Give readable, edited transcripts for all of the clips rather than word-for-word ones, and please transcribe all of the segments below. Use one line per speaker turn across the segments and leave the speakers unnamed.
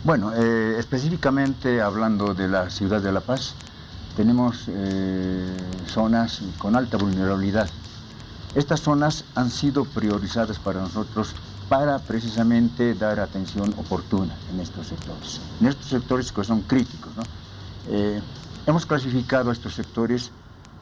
Bueno, específicamente hablando de la ciudad de La Paz, tenemos zonas con alta vulnerabilidad. Estas zonas han sido priorizadas para nosotros para precisamente dar atención oportuna en estos sectores que son críticos, ¿no? Hemos clasificado estos sectores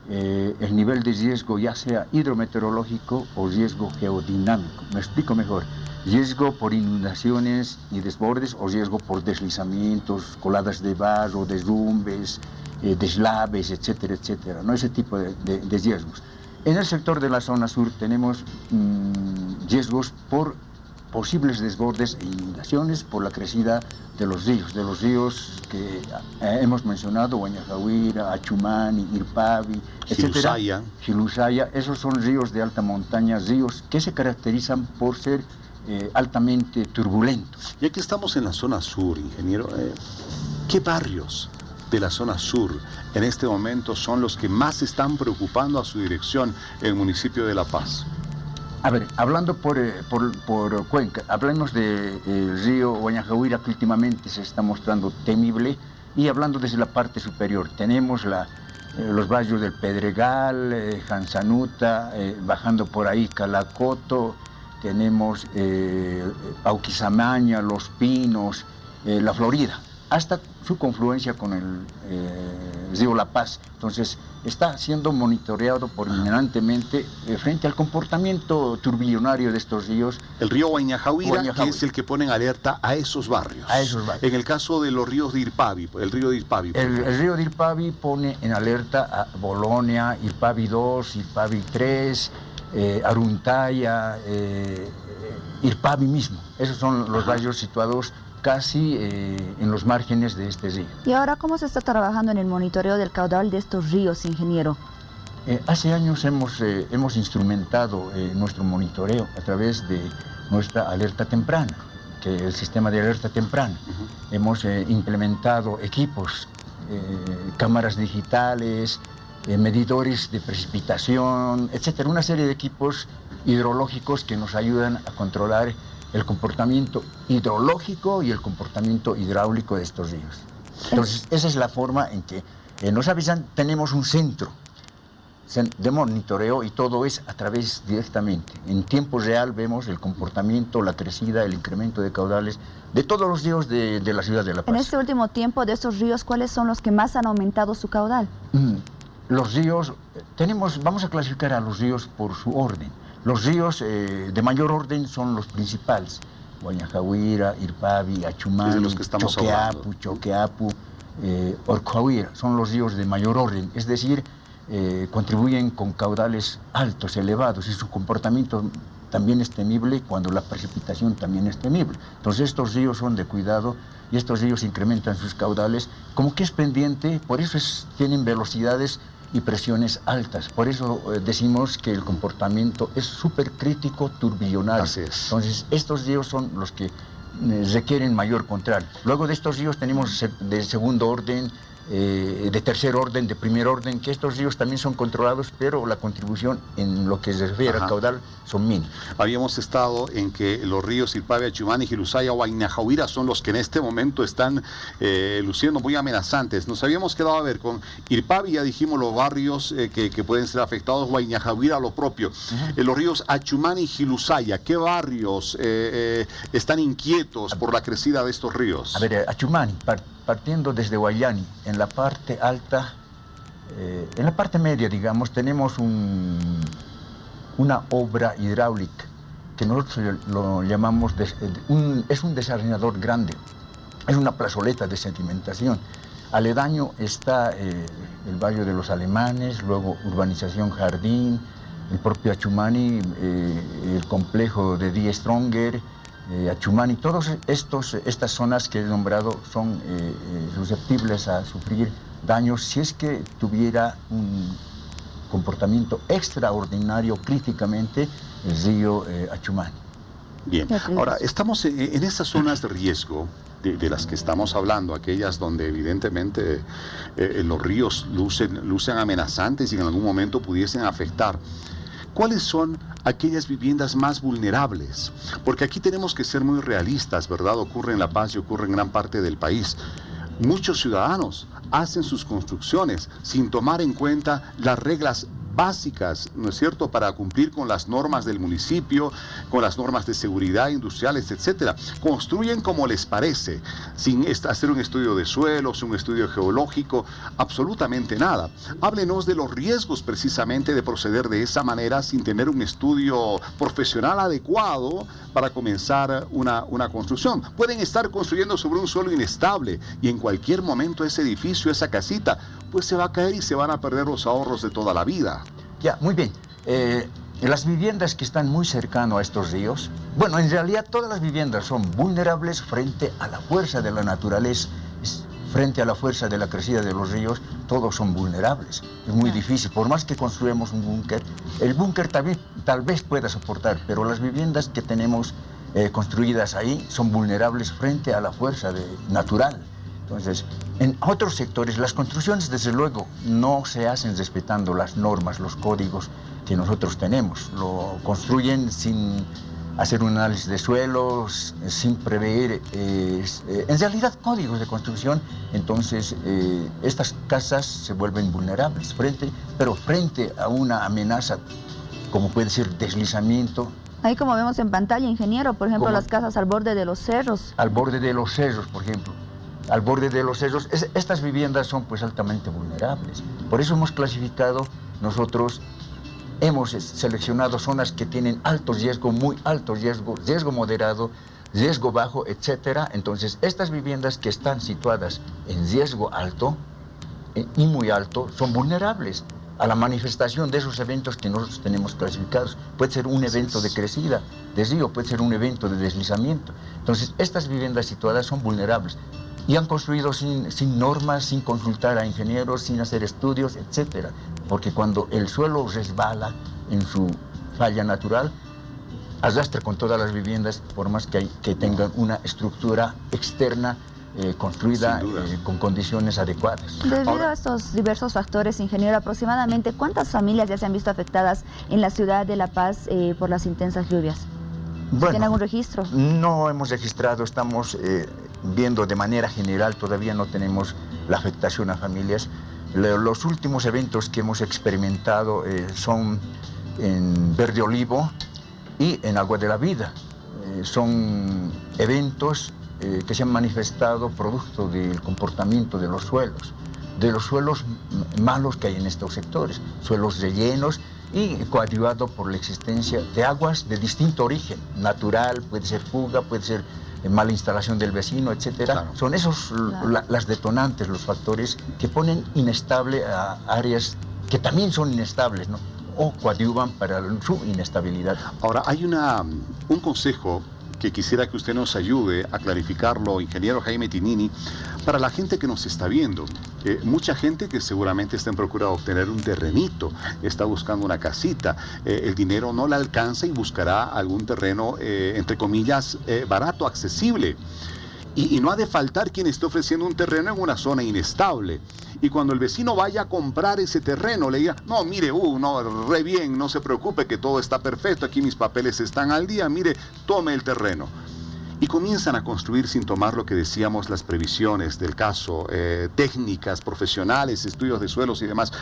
el nivel de riesgo, ya sea hidrometeorológico o riesgo geodinámico. Me explico mejor. Riesgo por inundaciones y desbordes o riesgo por deslizamientos, coladas de barro, derrumbes, deslaves, etcétera, etcétera, ¿no? Ese tipo de riesgos. En el sector de la zona sur tenemos riesgos por posibles desbordes e inundaciones por la crecida de los ríos que hemos mencionado, Guañajahuira, Achumani, Irpavi, etcétera. Jilusaya, esos son ríos de alta montaña, ríos que se caracterizan por ser altamente turbulentos.
Y aquí estamos en la zona sur, ingeniero. ¿Qué barrios de la zona sur en este momento son los que más están preocupando a su dirección en el municipio de La Paz?
A ver, hablando por Cuenca, hablamos del río Guañajahuira, que últimamente se está mostrando temible, y hablando desde la parte superior, tenemos los barrios del Pedregal, Jansanuta, bajando por ahí Calacoto, tenemos Pauquisamaña, Los Pinos, La Florida, hasta su confluencia con el río La Paz. Entonces, está siendo monitoreado inminentemente frente al comportamiento turbillonario de estos ríos.
El río Guañajahuira, que es el que pone en alerta a esos barrios.
A esos barrios.
En el caso de los ríos de Irpavi, el río de Irpavi.
El río de Irpavi pone en alerta a Bolonia, Irpavi 2, Irpavi 3, Aruntaya, Irpavi mismo. Esos son los barrios situados casi en los márgenes de este río.
¿Y ahora cómo se está trabajando en el monitoreo del caudal de estos ríos, ingeniero?
Hace años hemos instrumentado nuestro monitoreo a través de nuestra alerta temprana, que el sistema de alerta temprana. Hemos implementado equipos, cámaras digitales, medidores de precipitación, etcétera, una serie de equipos hidrológicos que nos ayudan a controlar el comportamiento hidrológico y el comportamiento hidráulico de estos ríos. Entonces, esa es la forma en que nos avisan. Tenemos un centro de monitoreo y todo es a través directamente. En tiempo real vemos el comportamiento, la crecida, el incremento de caudales de todos los ríos de la ciudad de La Paz.
En este último tiempo, de estos ríos, ¿cuáles son los que más han aumentado su caudal?
Los ríos, vamos a clasificar a los ríos por su orden. Los ríos de mayor orden son los principales: Guañajahuira, Irpavi, Achumani, Choqueapu, Orcoahuira. Son los ríos de mayor orden, es decir, contribuyen con caudales altos, elevados, y su comportamiento también es temible cuando la precipitación también es temible. Entonces estos ríos son de cuidado y estos ríos incrementan sus caudales, como que es pendiente, por eso tienen velocidades y presiones altas. Por eso decimos que el comportamiento es súper crítico, turbillonario.
Así es.
Entonces, estos ríos son los que requieren mayor control. Luego de estos ríos tenemos de segundo orden, de tercer orden, de primer orden, que estos ríos también son controlados, pero la contribución en lo que se refiere al caudal son mínimas.
Habíamos estado en que los ríos Irpavi, Achumani, Jilusaya, Guañajahuira son los que en este momento están luciendo muy amenazantes. Nos habíamos quedado a ver con Irpavi, ya dijimos los barrios que pueden ser afectados, Guañajahuira lo propio. Los ríos Achumani y Jilusaya, ¿qué barrios están inquietos por la crecida de estos ríos?
A ver, Achumani, partiendo desde Guayani, en la parte alta, en la parte media, digamos, tenemos una obra hidráulica que nosotros lo llamamos, es un desalinador grande, es una plazoleta de sedimentación. Aledaño está el barrio de los Alemanes, luego urbanización Jardín, el propio Achumani, el complejo de Die Stronger, Achumani, todas estas zonas que he nombrado son susceptibles a sufrir daños si es que tuviera un comportamiento extraordinario críticamente el río Achumani.
Bien, ahora estamos en esas zonas de riesgo de las que estamos hablando, aquellas donde evidentemente los ríos lucen amenazantes y en algún momento pudiesen afectar. ¿cuáles son aquellas viviendas más vulnerables? Porque aquí tenemos que ser muy realistas, ¿verdad? Ocurre en La Paz y ocurre en gran parte del país. Muchos ciudadanos hacen sus construcciones sin tomar en cuenta las reglas básicas, ¿no es cierto?, para cumplir con las normas del municipio, con las normas de seguridad industriales, etcétera. Construyen como les parece, sin hacer un estudio de suelos, un estudio geológico, absolutamente nada. Háblenos de los riesgos precisamente de proceder de esa manera sin tener un estudio profesional adecuado para comenzar una construcción. Pueden estar construyendo sobre un suelo inestable y en cualquier momento ese edificio, esa casita, pues se va a caer y se van a perder los ahorros de toda la vida.
Ya, muy bien. Las viviendas que están muy cercano a estos ríos, bueno, en realidad todas las viviendas son vulnerables frente a la fuerza de la naturaleza, frente a la fuerza de la crecida de los ríos, todos son vulnerables. Es muy difícil, por más que construyamos un búnker, el búnker también tal vez pueda soportar, pero las viviendas que tenemos construidas ahí son vulnerables frente a la fuerza natural. Entonces, en otros sectores, las construcciones, desde luego, no se hacen respetando las normas, los códigos que nosotros tenemos. Lo construyen sin hacer un análisis de suelos, sin prever, en realidad, códigos de construcción. Entonces, estas casas se vuelven vulnerables, pero frente a una amenaza, como puede ser deslizamiento.
Ahí como vemos en pantalla, ingeniero, por ejemplo, las casas al borde de los cerros.
Al borde de los cerros, por ejemplo. Al borde de los cerros, estas viviendas son pues altamente vulnerables. Por eso hemos clasificado, nosotros hemos seleccionado zonas que tienen alto riesgo, muy alto riesgo, riesgo moderado, riesgo bajo, etcétera. Entonces, estas viviendas que están situadas en riesgo alto y muy alto son vulnerables a la manifestación de esos eventos que nosotros tenemos clasificados. Puede ser un evento de crecida de río, puede ser un evento de deslizamiento. Entonces, estas viviendas situadas son vulnerables. Y han construido sin normas, sin consultar a ingenieros, sin hacer estudios, etcétera. Porque cuando el suelo resbala en su falla natural, arrastra con todas las viviendas, por más que tengan una estructura externa construida con condiciones adecuadas.
Debido a estos diversos factores, ingeniero, aproximadamente ¿cuántas familias ya se han visto afectadas en la ciudad de La Paz por las intensas lluvias?
Bueno,
¿tiene algún registro?
No hemos registrado, estamos viendo de manera general, todavía no tenemos la afectación a familias. Los últimos eventos que hemos experimentado son en Verde Olivo y en Agua de la Vida. Son eventos que se han manifestado producto del comportamiento de los suelos malos que hay en estos sectores, suelos rellenos y coadyuvado por la existencia de aguas de distinto origen, natural, puede ser fuga, puede ser mala instalación del vecino, etcétera.
Claro.
Son esos las detonantes, los factores que ponen inestable a áreas que también son inestables, ¿no? O coadyuvan para su inestabilidad.
Ahora, hay un consejo que quisiera que usted nos ayude a clarificarlo, ingeniero Jaime Tinini, para la gente que nos está viendo. Mucha gente que seguramente está en procura de obtener un terrenito, está buscando una casita, el dinero no le alcanza y buscará algún terreno, entre comillas, barato, accesible. Y no ha de faltar quien esté ofreciendo un terreno en una zona inestable. Y cuando el vecino vaya a comprar ese terreno, le diga, no, mire, no, re bien, no se preocupe que todo está perfecto, aquí mis papeles están al día, mire, tome el terreno. Y comienzan a construir sin tomar lo que decíamos, las previsiones del caso, técnicas, profesionales, estudios de suelos y demás.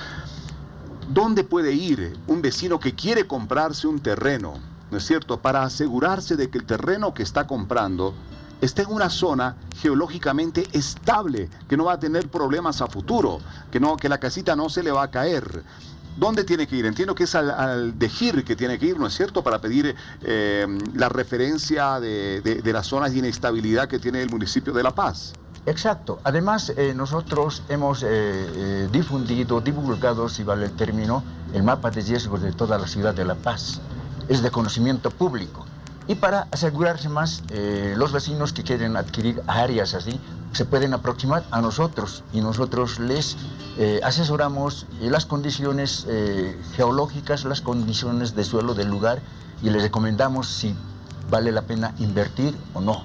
¿Dónde puede ir un vecino que quiere comprarse un terreno, ¿no es cierto?, para asegurarse de que el terreno que está comprando está en una zona geológicamente estable, que no va a tener problemas a futuro, que la casita no se le va a caer? ¿Dónde tiene que ir? Entiendo que es al DEGIR que tiene que ir, ¿no es cierto?, para pedir la referencia de las zonas de inestabilidad que tiene el municipio de La Paz.
Exacto. Además, nosotros hemos divulgado, si vale el término, el mapa de riesgos de toda la ciudad de La Paz. Es de conocimiento público. Y para asegurarse más, los vecinos que quieren adquirir áreas así, se pueden aproximar a nosotros y nosotros les asesoramos las condiciones geológicas, las condiciones de suelo del lugar y les recomendamos si vale la pena invertir o no.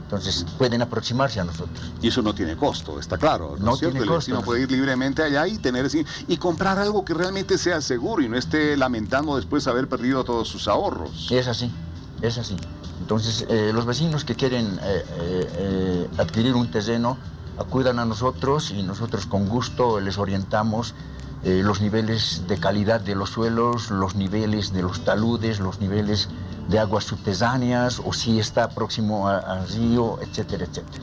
Entonces pueden aproximarse a nosotros.
Y eso no tiene costo, está claro, ¿no es cierto?
Tiene
El vecino
costo.
puede ir libremente allá y y comprar algo que realmente sea seguro y no esté lamentando después haber perdido todos sus ahorros.
Es así, es así. Entonces los vecinos que quieren adquirir un terreno acudan a nosotros y nosotros con gusto les orientamos los niveles de calidad de los suelos, los niveles de los taludes, los niveles de aguas subterráneas o si está próximo al río, etcétera, etcétera.